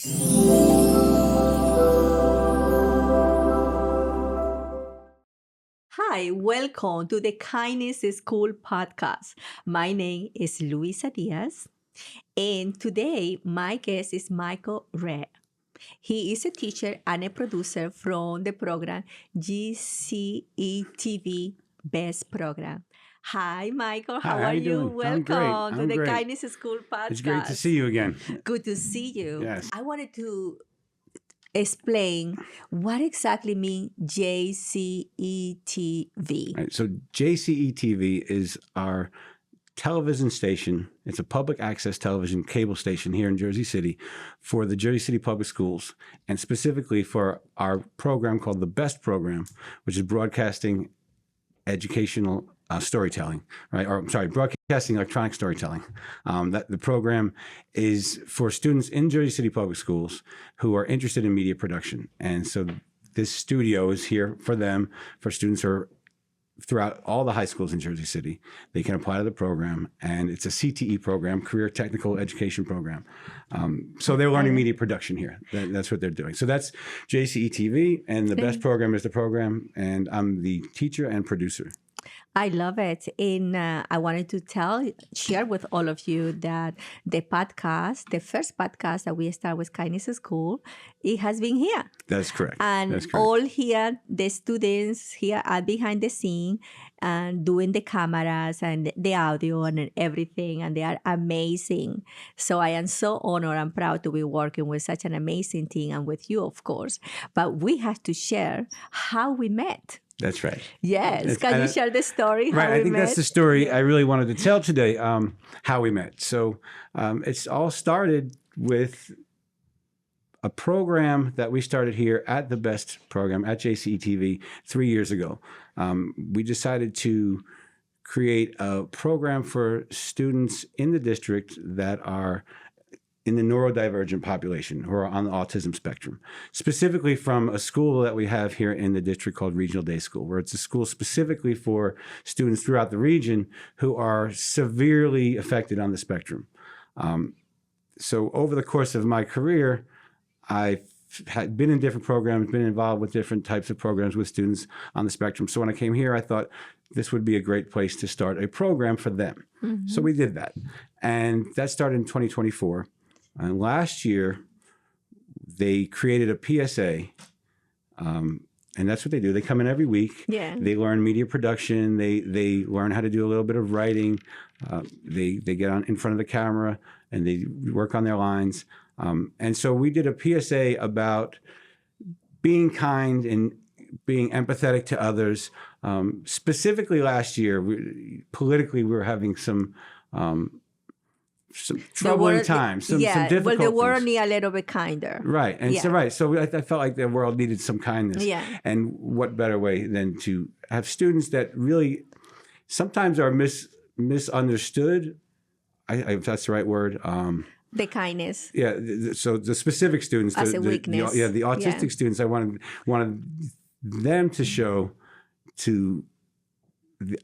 Hi, welcome to the Kindness School podcast. My name is Luisa Diaz, and today my guest is Michael Rea. He is a teacher and a producer from the program JCETV Best Program. Hi, Michael. Hi, How how are you you? doing? I'm great. Welcome to I'm the great. Kindness School podcast. It's great to see you again. Good to see you. Yes. I wanted to explain what exactly means JCETV. Right. So JCETV is our television station. It's a public access television cable station here in Jersey City for the Jersey City Public Schools, and specifically for our program called the BEST program, which is broadcasting educational storytelling, right? Or I'm sorry, broadcasting electronic storytelling. That the program is for students in Jersey City Public Schools who are interested in media production. And so this studio is here for them, for students who are throughout all the high schools in Jersey City. They can apply to the program, and it's a CTE program, Career Technical Education Program. So they're learning media production here. That's what they're doing. So that's JCETV, and the BEST program is the program, and I'm the teacher and producer. I love it. And I wanted to share with all of you that the podcast, the first podcast that we start with Kindness School, it has been here. That's correct. And That's correct. all here, the students here are behind the scene and doing the cameras and the audio and everything. And they are amazing. So I am so honored and proud to be working with such an amazing team and with you, of course. But we have to share how we met. That's right. Yes. Can you share the story? Right. How I we think met? that's the story I really wanted to tell today, how we met. So it's all started with a program that we started here at the BEST program at JCETV 3 years ago. We decided to create a program for students in the district that are in the neurodivergent population who are on the autism spectrum, specifically from a school that we have here in the district called Regional Day School, where it's a school specifically for students throughout the region who are severely affected on the spectrum. So over the course of my career, I've had been in different programs, been involved with different types of programs with students on the spectrum. So when I came here, I thought this would be a great place to start a program for them. Mm-hmm. So we did that. And that started in 2024. And last year, they created a PSA, and that's what they do. They come in every week. Yeah. They learn media production. They learn how to do a little bit of writing. They get on in front of the camera, and they work on their lines. And so we did a PSA about being kind and being empathetic to others. Specifically last year, politically, we were having some troubling times, some difficult well, the world things. need a little bit kinder. Right. And so I felt like the world needed some kindness. Yeah. And what better way than to have students that really sometimes are misunderstood. If that's the right word. The kindness. Yeah. So the specific students. As a weakness. The autistic students, I wanted them to show to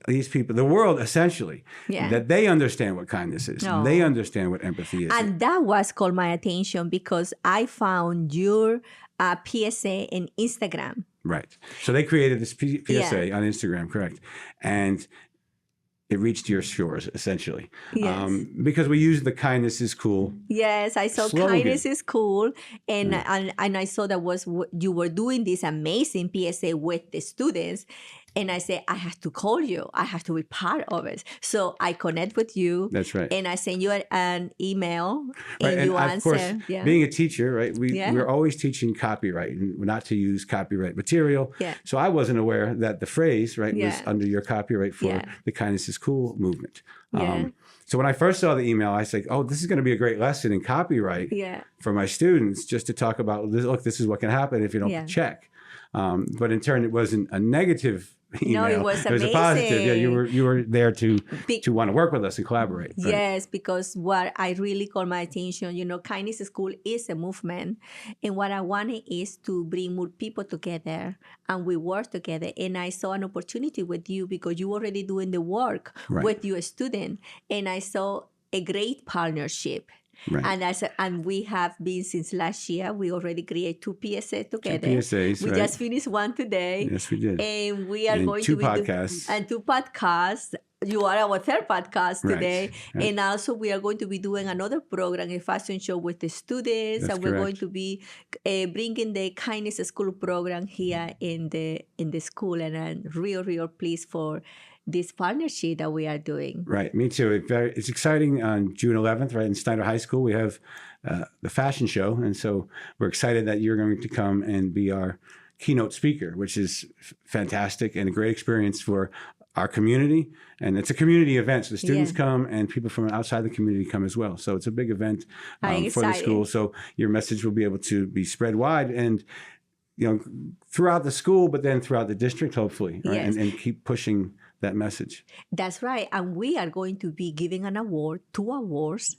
these people, the world essentially, that they understand what kindness is. No. They understand what empathy is. And that was called my attention because I found your PSA in Instagram. Right. So they created this PSA on Instagram, correct. And it reached your shores, essentially. Yes. Because we use the kindness is cool. Yes, I saw slogan. Kindness is cool. And I saw that you were doing this amazing PSA with the students. And I said, I have to call you. I have to be part of it. So I connect with you. That's right. And I send you an email, right. and you answer. Of course, being a teacher, right, we're always teaching copyright and not to use copyright material. Yeah. So I wasn't aware that the phrase, right, was under your copyright for the Kindness is Cool movement. So when I first saw the email, I said, oh, this is going to be a great lesson in copyright for my students, just to talk about, look, this is what can happen if you don't check. But in turn, it wasn't a negative email. No, it was amazing. It was a positive. Yeah, you were there to want to work with us and collaborate. Right? Yes, because what I really caught my attention, Kindness School is a movement. And what I wanted is to bring more people together and we work together. And I saw an opportunity with you because you were already doing the work with your student. And I saw a great partnership. Right. And we have been since last year. We already created 2 PSA together. 2 PSAs, We right. just finished one today. Yes, we did. And we are And going 2 to be podcasts. and 2 podcasts. You are our 3rd podcast Right, today. right. And also we are going to be doing another program, a fashion show with the students. That's and we're going correct. to be bringing the Kindness School program here in the school. And I'm real pleased for this partnership that we are doing. Right, me too. It's exciting. On June 11th, right in Snyder High School, we have the fashion show. And so we're excited that you're going to come and be our keynote speaker, which is fantastic and a great experience for our community. And it's a community event. So the students come and people from outside the community come as well. So it's a big event for the school. So your message will be able to be spread wide and, throughout the school, but then throughout the district, hopefully, right? Yes. And keep pushing that message. That's right. And we are going to be giving an award, 2 awards,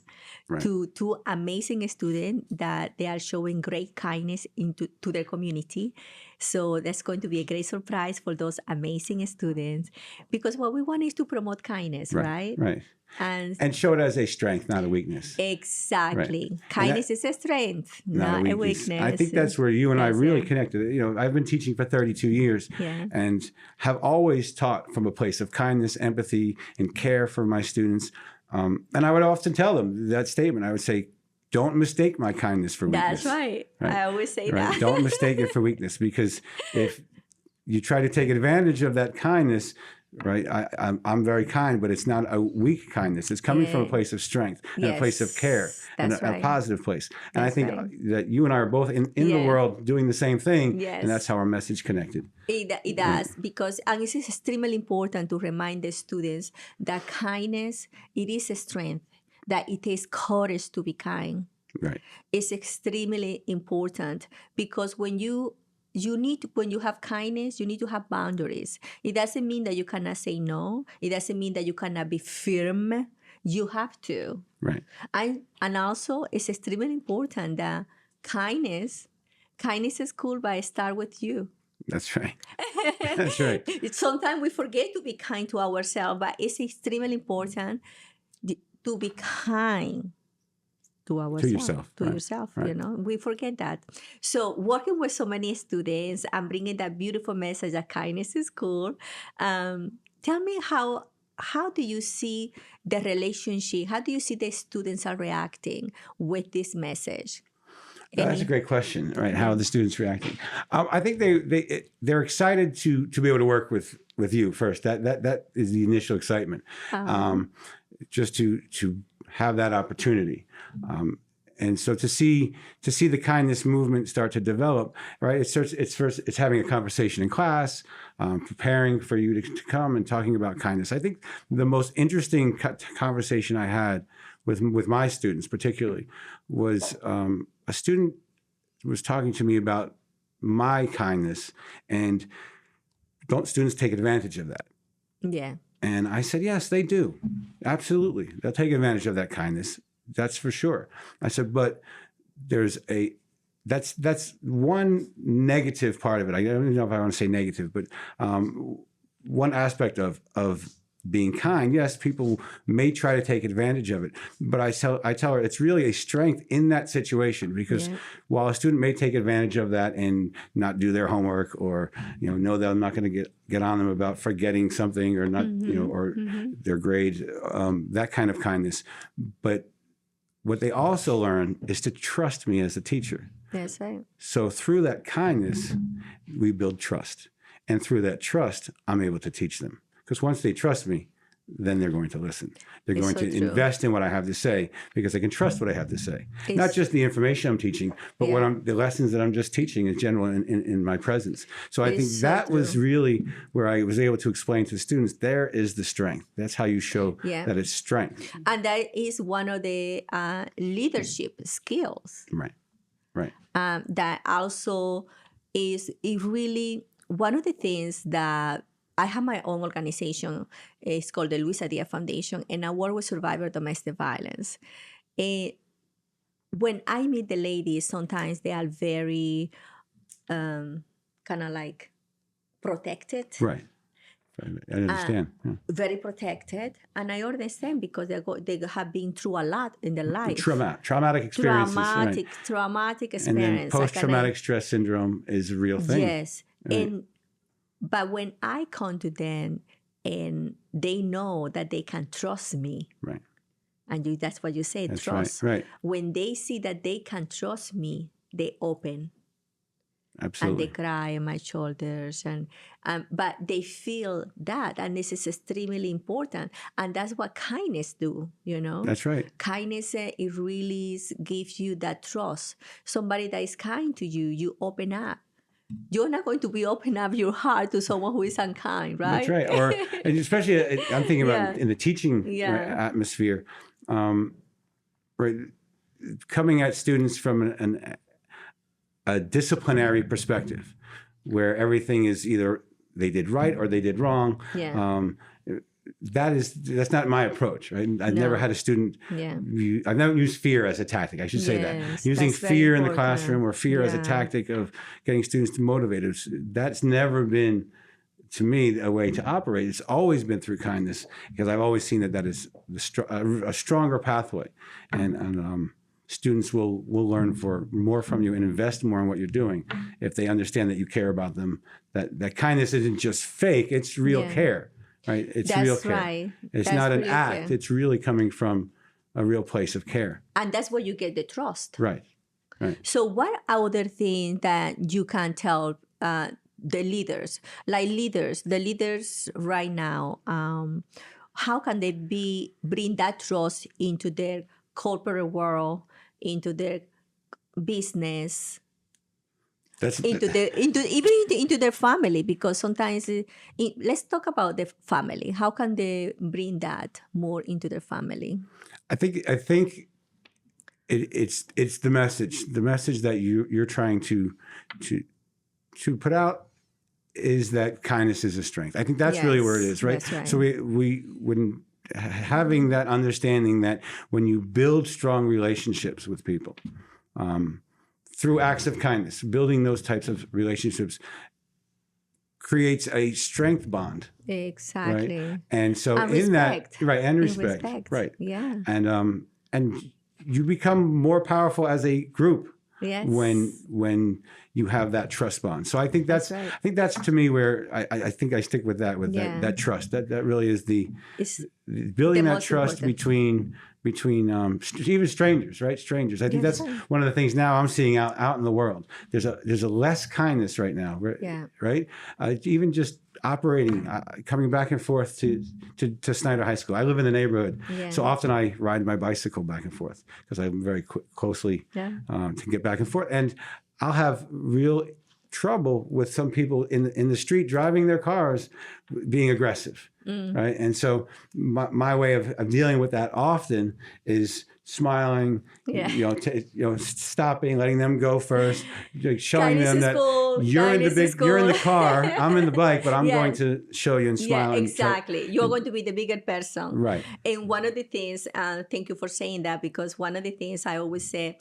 Right. to 2 amazing students that they are showing great kindness to their community. So that's going to be a great surprise for those amazing students, because what we want is to promote kindness, right? Right. And show it as a strength, not a weakness. Exactly. Right. Kindness is a strength, not a weakness. I think that's where you and I really connected. I've been teaching for 32 years and have always taught from a place of kindness, empathy, and care for my students. And I would often tell them that statement. I would say, don't mistake my kindness for weakness. That's right. I always say that. Don't mistake it for weakness, because if you try to take advantage of that kindness, right? I'm very kind, but it's not a weak kindness. It's coming from a place of strength and a place of care and a positive place. And I think that you and I are both in the world doing the same thing. Yes. And that's how our message connected. It does, because, and it's extremely important to remind the students that kindness, it is a strength, that it takes courage to be kind. Right. It's extremely important, because when you have kindness, you need to have boundaries. It doesn't mean that you cannot say no. It doesn't mean that you cannot be firm. You have to. Right. And also, it's extremely important that kindness is cool, but start with you. That's right. That's right. Sometimes we forget to be kind to ourselves, but it's extremely important to be kind to ourselves, to yourself. Right. We forget that. So working with so many students and bringing that beautiful message that kindness is cool. Tell me how do you see the relationship? How do you see the students are reacting with this message? That's a great question, right? How are the students reacting? I think they're excited to be able to work with you first. That is the initial excitement, just to have that opportunity. And so to see the kindness movement start to develop, right? It's having a conversation in class, preparing for you to come and talking about kindness. I think the most interesting conversation I had with my students, particularly, was a student was talking to me about my kindness, and don't students take advantage of that? Yeah. And I said, yes, they do. Absolutely. They'll take advantage of that kindness. That's for sure. I said, but that's one negative part of it. I don't even know if I want to say negative, but one aspect of being kind, yes, people may try to take advantage of it, but I tell her it's really a strength in that situation, because while a student may take advantage of that and not do their homework, or know that I'm not going to get on them about forgetting something, or not, or their grades, that kind of kindness. But what they also learn is to trust me as a teacher. That's right. So through that kindness, we build trust, and through that trust, I'm able to teach them. Because once they trust me, then they're going to listen. They're going to invest in what I have to say, because they can trust what I have to say. Not just the information I'm teaching, but the lessons that I'm just teaching in general in my presence. So I think that was really where I was able to explain to the students, there is the strength. That's how you show that it's strength. And that is one of the leadership skills. Right, right. That also is really one of the things that I have my own organization. It's called the Luisa Diaz Foundation, and I work with survivors of domestic violence. When I meet the ladies, sometimes they are very kind of like protected. Right. I understand. Yeah. very protected, and I understand because they have been through a lot in their life. Traumatic experiences. Right. Traumatic And then experience. post-traumatic stress syndrome is a real thing. Yes, Right. but when I come to them and they know that they can trust me, Right. and that's what you say, That's trust. right. When they see that they can trust me, they open. Absolutely. And they cry on my shoulders, but they feel that, and this is extremely important, and that's what kindness do. That's right. Kindness, it really gives you that trust. Somebody that is kind to you, you open up. You're not going to be open up your heart to someone who is unkind, right? That's right. Or and especially, I'm thinking about in the teaching atmosphere, right? Coming at students from a disciplinary perspective, where everything is either they did right or they did wrong. Yeah. That's not my approach, right? I've never had a student. Yeah. I've never used fear as a tactic. I should say that using fear in the classroom or fear as a tactic of getting students motivated. That's never been, to me, a way to operate. It's always been through kindness, because I've always seen that is a stronger pathway, and students will learn more from you and invest more in what you're doing if they understand that you care about them. That kindness isn't just fake; it's real care. Right? It's real care. Right. It's not an act. Care. It's really coming from a real place of care. And that's where you get the trust. Right. Right. So what other thing that you can tell the leaders, the leaders right now, how can they bring that trust into their corporate world, into their business? Into their family, because sometimes let's talk about the family. How can they bring that more into their family? I think it's the message that you're trying to put out is that kindness is a strength. I think that's really where it is, right? That's right. So when having that understanding that when you build strong relationships with people, through acts of kindness, building those types of relationships creates a strength bond. Exactly. Right? And so and in respect. that, right, and respect. Right. Yeah. And you become more powerful as a group. Yes. When you have that trust bond. So I think that's right. I think that's to me where I think I stick with that, that trust. That really is building that trust between even strangers, right? Strangers. I think that's one of the things now I'm seeing out in the world. There's a less kindness right now, right? Even just operating, coming back and forth to Snyder High School. I live in the neighborhood, so often I ride my bicycle back and forth because I'm very closely to get back and forth, and I'll have real trouble with some people in the street driving their cars being aggressive, right? And so my way of dealing with that often is smiling, stopping, letting them go first, showing them that you're in the car, I'm in the bike, but I'm going to show you and smile. Yeah, exactly. You're going to be the bigger person. Right. And one of the things, thank you for saying that, because one of the things I always say,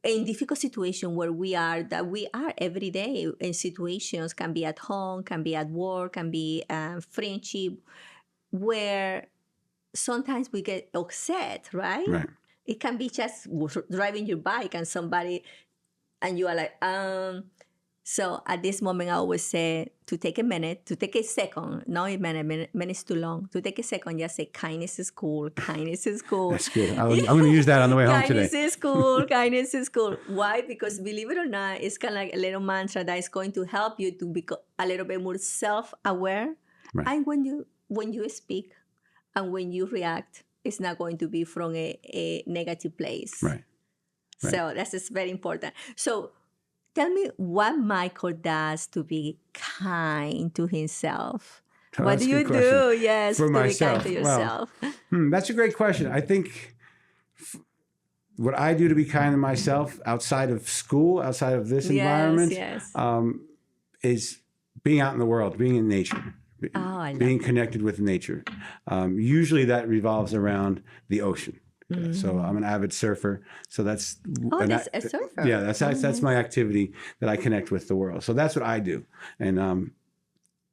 in difficult situations where we are every day in situations, can be at home, can be at work, can be friendship, where sometimes we get upset, right? Right. It can be just driving your bike and you are like, So at this moment, I always say to take a second, not a minute's too long, to take a second, just say, kindness is cool, kindness is cool. That's good. I'm going to use that on the way home today. Kindness is cool, kindness is cool. Why? Because believe it or not, it's kind of like a little mantra that is going to help you to become a little bit more self-aware. Right. And when you speak and when you react, it's not going to be from a negative place. Right. So that's just very important. So tell me what Michael does to be kind to himself. Oh, what do you do? Yes, for to myself. Be kind to yourself. Well, that's a great question. I think what I do to be kind to myself outside of school, outside of this environment, is being out in the world, being in nature, being connected with nature. Usually that revolves around the ocean. Mm-hmm. So I'm an avid surfer. So that's a surfer. Yeah, that's my activity that I connect with the world. So that's what I do. And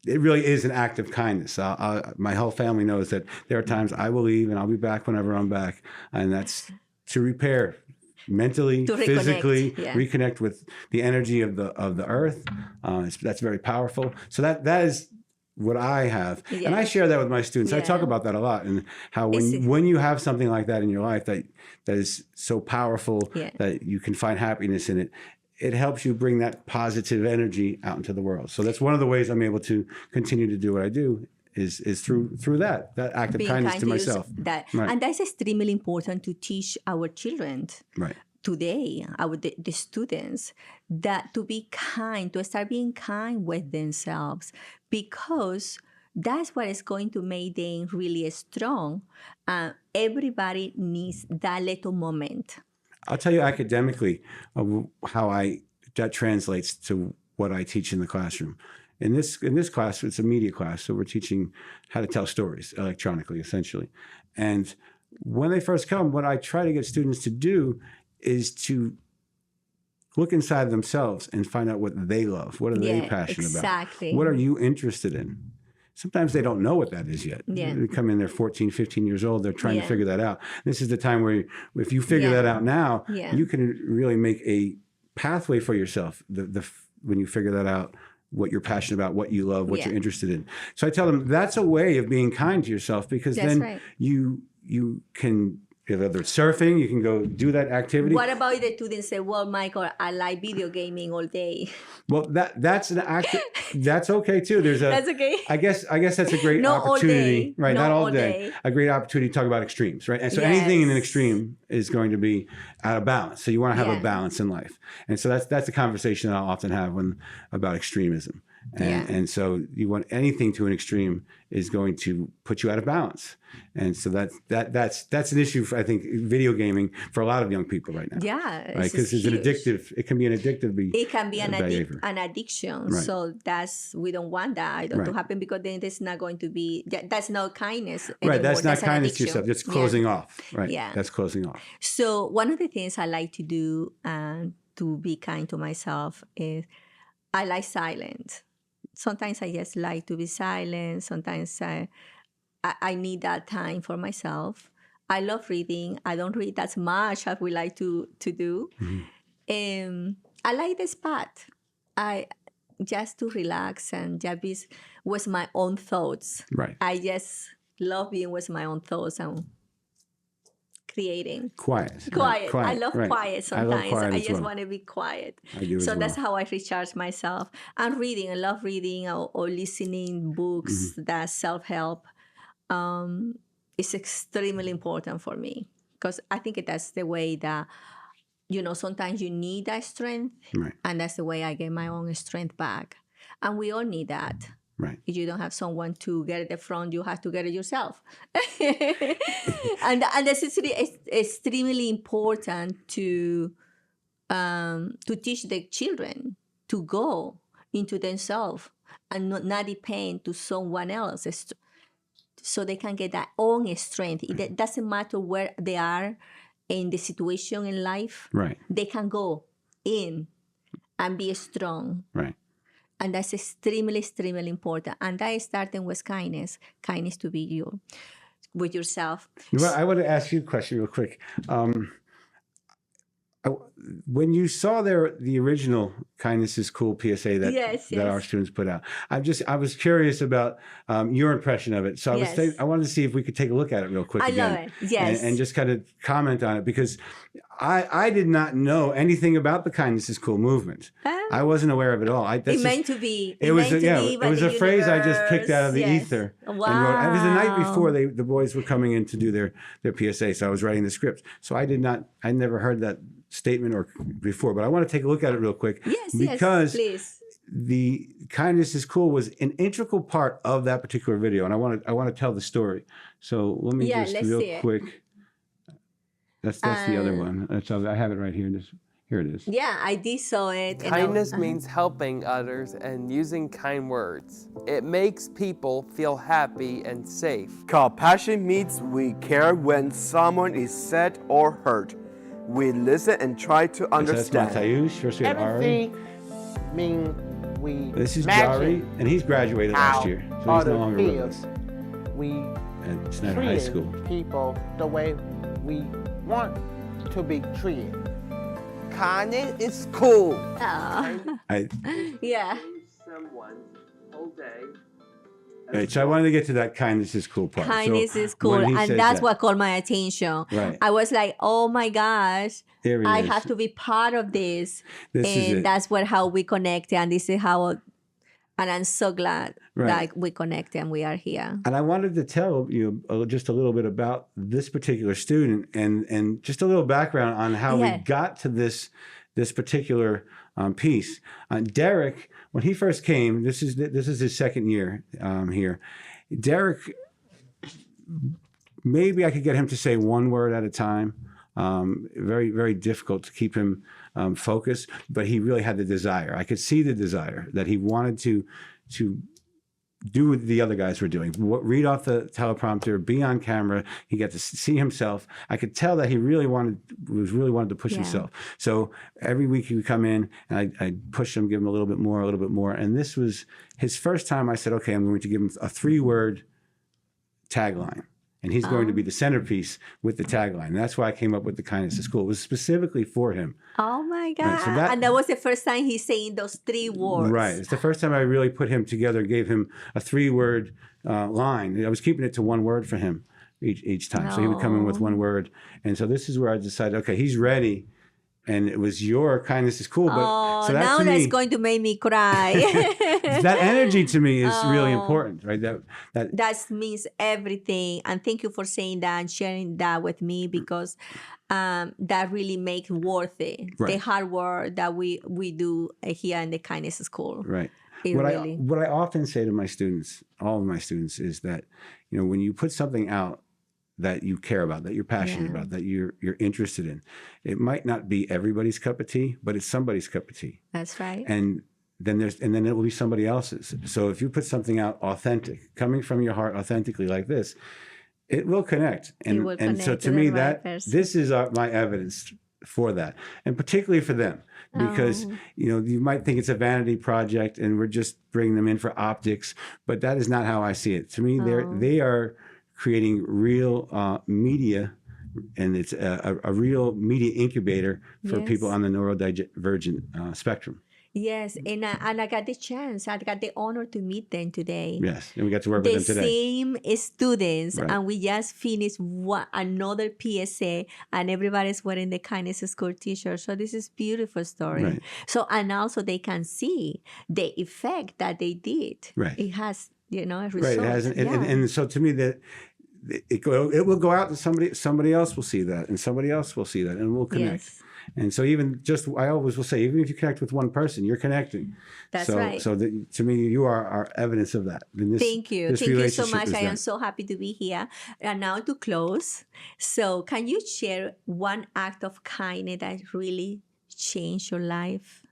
it really is an act of kindness. My whole family knows that there are times I will leave and I'll be back whenever I'm back. And that's to repair mentally, To reconnect, physically, yeah. reconnect with the energy of the earth. That's very powerful. So that is what I have. And I Yes. share that with my students. I talk Yeah. about that a lot, and how It's- when you have something like that in your life that is so powerful Yeah. that you can find happiness in it, it helps you bring that positive energy out into the world. So that's one of the ways I'm able to continue to do what I do is through that act of Being kindness kind to myself. Right. And that's extremely important to teach our children Right. today, the students, that to be kind, to start being kind with themselves, because that's what is going to make them really strong. Everybody needs that little moment. I'll tell you academically how that translates to what I teach in the classroom. In this class, it's a media class, so we're teaching how to tell stories electronically, essentially. And when they first come, what I try to get students to do is to look inside themselves and find out what they love. What are they passionate exactly. about? What are you interested in? Sometimes they don't know what that is yet. Yeah. They come in, they're 14, 15 years old. They're trying to figure that out. This is the time where if you figure that out now, you can really make a pathway for yourself. When you figure that out, what you're passionate about, what you love, what you're interested in. So I tell them that's a way of being kind to yourself, because then you can, whether it's surfing, you can go do that activity. What about the students say, well, Michael, I like video gaming all day? Well, that's an act. That's okay too. That's okay. I guess that's a great Not opportunity, all day. right? Not all day. A great opportunity to talk about extremes, right? And so anything in an extreme is going to be out of balance. So you want to have a balance in life, and so that's a conversation that I'll often have about extremism. And so you want anything to an extreme is going to put you out of balance. And so that's an issue for, I think, video gaming for a lot of young people right now. Yeah. Right. Because it's it can be an addictive behavior. It can be an addiction. Right. So we don't want that to happen, because then there's not going to be, that's not kindness anymore. Right. That's not kindness to yourself. That's closing off. Right. Yeah. That's closing off. So one of the things I like to do to be kind to myself is I like silence. Sometimes I just like to be silent. Sometimes I need that time for myself. I love reading. I don't read as much as we like to do. Mm-hmm. I like the spot. Just to relax and just be with my own thoughts. Right. I just love being with my own thoughts and creating. Quiet. I love quiet sometimes. I just want to be quiet. I do so that's how I recharge myself. And reading. I love reading or listening books that self-help. It's extremely important for me, because I think that's the way that, sometimes you need that strength. Right. And that's the way I get my own strength back. And we all need that. Right. If you don't have someone to get at the front, you have to get it yourself. and that's extremely important to teach the children to go into themselves and not depend to someone else, so they can get their own strength. It doesn't matter where they are in the situation in life. Right. They can go in and be strong. Right. And that's extremely, extremely important. And that is starting with kindness to be you, with yourself. Well, I want to ask you a question real quick. When you saw the original "Kindness is Cool" PSA that our students put out, I was curious about your impression of it. So I wanted to see if we could take a look at it real quick. I love it. Yes. And just kind of comment on it, because I did not know anything about the "Kindness is Cool" movement. I wasn't aware of it all. It meant to be. It was a phrase I just picked out of the ether. Wow. And wrote. It was the night before the boys were coming in to do their PSA, so I was writing the script. So I never heard that statement before, but I want to take a look at it real quick. Because please. The "Kindness is Cool" was an integral part of that particular video, and I want to tell the story. So let me just real quick. That's the other one. I have it right here. Here it is. Yeah, I did saw it. Kindness means helping others and using kind words. It makes people feel happy and safe. Compassion means we care when someone is sad or hurt. We listen and try to understand. So that's Matayush. First we have Ari. Empathy means we This is imagine Jari, and he's graduated how last year, so he's others no longer with feel. us We at Snyder High treat School. people the way we want to be treated. Kindness is cool. I, Yeah. Someone's whole day. right, so I wanted to get to that kindness is cool part. Kindness So is cool. when he And says that's that, what caught my attention. Right. I was like, oh my gosh, There he I is. have to be part of this. This is And it. that's how we connect. And this is how, and I'm so glad Right. that we connect and we are here. And I wanted to tell you just a little bit about this particular student and just a little background on how Yeah. we got to this particular piece. Derek, when he first came, this is his second year here. Derek, maybe I could get him to say one word at a time. Very, very difficult to keep him focused, but he really had the desire. I could see the desire that he wanted to do what the other guys were doing. Read off the teleprompter, be on camera. He got to see himself. I could tell that he really wanted to push Yeah. himself. So every week he would come in and I'd push him, give him a little bit more. And this was his first time. I said, okay, I'm going to give him a 3-word tagline. And he's going to be the centerpiece with the tagline. And that's why I came up with the kindness is cool. It was specifically for him. Oh my God. so and that was the first time he's saying those 3 words. Right. It's the first time I really put him together, gave him a 3-word line. I was keeping it to 1 word for him each time. So he would come in with 1 word. And so this is where I decided, okay, he's ready. And it was your kindness is cool. But Oh, so that now to that's me, going to make me cry. that energy to me is really important, right? That means everything. And thank you for saying that and sharing that with me because that really makes worth it. Right. The hard work that we do here in the kindness school. Right. It What really. I often say to my students, all of my students, is that, when you put something out that you care about, that you're passionate about, that you're interested in, it might not be everybody's cup of tea, but it's somebody's cup of tea. That's right. And then it will be somebody else's. So if you put something out authentic, coming from your heart authentically like this, it will connect. And, It will and so connect to to me, the right person. this is my evidence for that. And particularly for them, because, you might think it's a vanity project and we're just bringing them in for optics, but that is not how I see it. To me, they are creating real media, and it's a real media incubator for people on the neurodivergent spectrum. Yes, and I got the chance. I got the honor to meet them today. Yes, and we got to work with The them today. same students, Right. and we just finished another PSA, and everybody's wearing the kindness school t-shirt. So this is beautiful story. Right. So and also they can see the effect that they did. Right. It has a result. Right, it has, and so to me that it will go out to somebody else will see that, and somebody else will see that, and we'll connect. Yes. And so I always will say, even if you connect with one person, you're connecting. That's right. So to me, you are evidence of that. And Thank you. this Thank you so relationship much. is I am that. so happy to be here. And now to close. So can you share one act of kindness that really changed your life?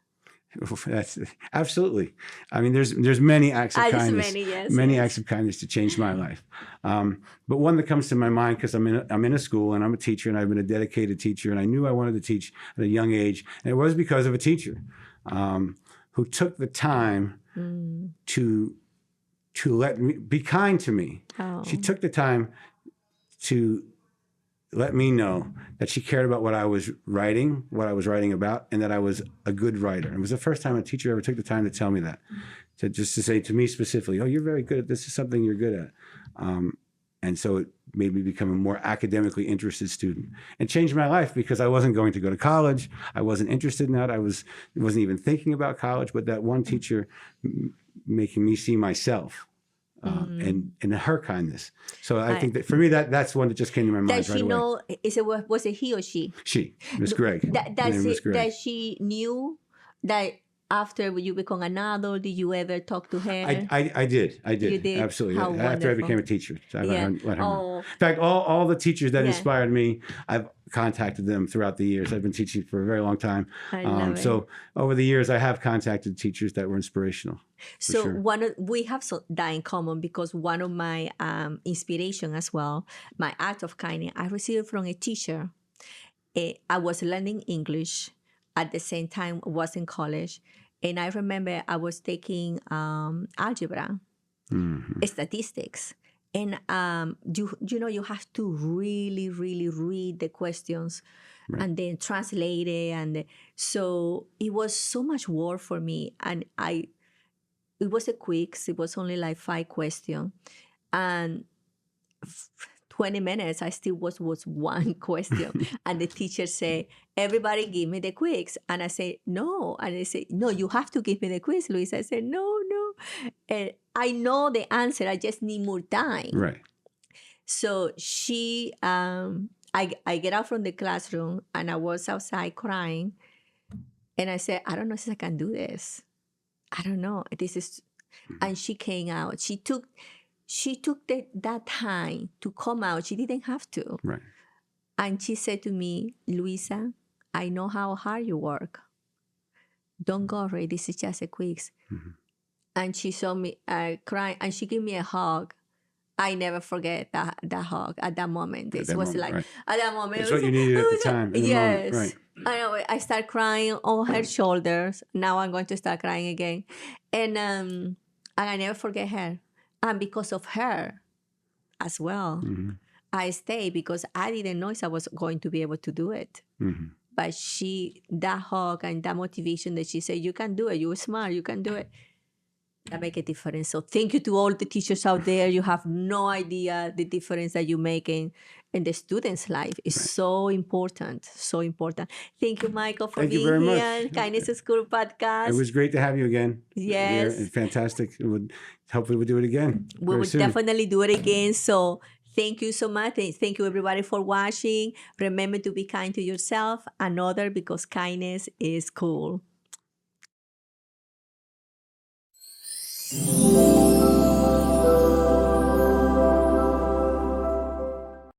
That's absolutely. I mean, there's many acts of There's kindness, many, yes, many yes. acts of kindness to change my life. But one that comes to my mind, because I'm in a school and I'm a teacher and I've been a dedicated teacher, and I knew I wanted to teach at a young age, and it was because of a teacher who took the time to let me be kind to me. Oh. She took the time to let me know that she cared about what I was writing about, and that I was a good writer. It was the first time a teacher ever took the time to tell me that, to say to me specifically, "Oh, you're very good at this. This is something you're good at." And so it made me become a more academically interested student, and changed my life, because I wasn't going to go to college. I wasn't interested in that. I wasn't even thinking about college. But that one teacher making me see myself. And her kindness. So I think that for me, that's one that just came to my mind Does right she away. know, was it he or she? She, Miss Gregg. Her name was Gregg. That she knew that after you become an adult, did you ever talk to her? I did. You did? Absolutely. How After I wonderful. became a teacher. So I let her know. Oh. In fact, all the teachers that Yeah. inspired me, I've contacted them throughout the years. I've been teaching for a very long time. I love it. So over the years, I have contacted teachers that were inspirational. So sure. we have that in common, because one of my inspiration as well, my act of kindness, I received from a teacher. I was learning English at the same time I was in college, And I remember I was taking algebra, statistics. And you have to really, really read the questions and then translate it. And so it was so much work for me. And it was a quiz. It was only like 5 questions. And 20 minutes, I still was one question. And the teacher said, everybody give me the quiz. And I said, no. And they said, no, you have to give me the quiz, Luis. I said, no. And I know the answer. I just need more time. Right. So I get out from the classroom and I was outside crying. And I said, I don't know if I can do this. I don't know. And she came out. She took that time to come out. She didn't have to. Right. And she said to me, Luisa, I know how hard you work. Don't worry. This is just a quiz. And she saw me crying, and she gave me a hug. I never forget that hug at that moment. It was like, at that moment. It's what you needed at the time. Yes. Right. I know. I start crying on her shoulders. Now I'm going to start crying again. And I never forget her. And because of her as well, I stayed because I didn't know if I was going to be able to do it. But that hug and that motivation that she said, you can do it. You're smart. You can do it. That make a difference. So thank you to all the teachers out there. You have no idea the difference that you make in the student's life. It's so important. So important. Thank you, Michael, for being very here. much. Kindness School podcast. It was great to have you again. Yes. You're fantastic. Hopefully we'll do it again. We will soon. definitely do it again. So thank you so much. And thank you, everybody, for watching. Remember to be kind to yourself and others, because kindness is cool.